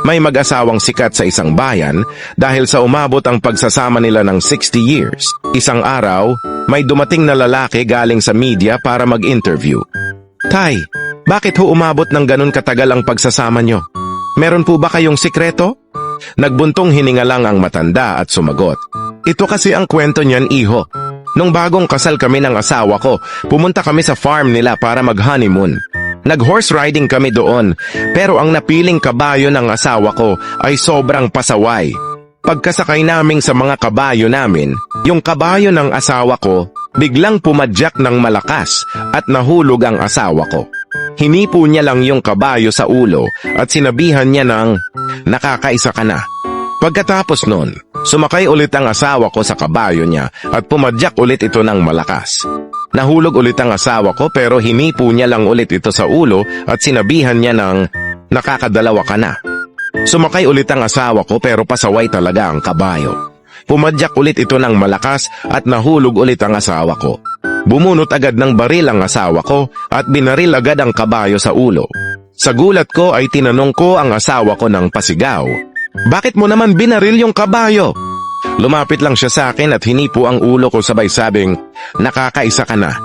May mag-asawang sikat sa isang bayan dahil sa umabot ang pagsasama nila ng 60 years. Isang araw, may dumating na lalaki galing sa media para mag-interview. Tay, bakit ho umabot ng ganun katagal ang pagsasama nyo? Meron po ba kayong sikreto? Nagbuntong hininga lang ang matanda at sumagot. Ito kasi ang kwento niyan, iho. Nung bagong kasal kami ng asawa ko, pumunta kami sa farm nila para mag-honeymoon. Nag-horse riding kami doon, pero ang napiling kabayo ng asawa ko ay sobrang pasaway. Pagkasakay naming sa mga kabayo namin, yung kabayo ng asawa ko biglang pumadyak ng malakas at nahulog ang asawa ko. Hinipo niya lang yung kabayo sa ulo at sinabihan niya ng, "Nakakaisa ka na." Pagkatapos nun, sumakay ulit ang asawa ko sa kabayo niya at pumadyak ulit ito ng malakas. Nahulog ulit ang asawa ko pero hinipo niya lang ulit ito sa ulo at sinabihan niya ng, "Nakakadalawa ka na." Sumakay ulit ang asawa ko pero pasaway talaga ang kabayo. Pumadyak ulit ito ng malakas at nahulog ulit ang asawa ko. Bumunot agad ng baril ang asawa ko at binaril agad ang kabayo sa ulo. Sa gulat ko ay tinanong ko ang asawa ko ng pasigaw, "Bakit mo naman binaril yung kabayo?" Lumapit lang siya sa akin at hinipo ang ulo ko sabay sabing, "Nakakaisa ka na."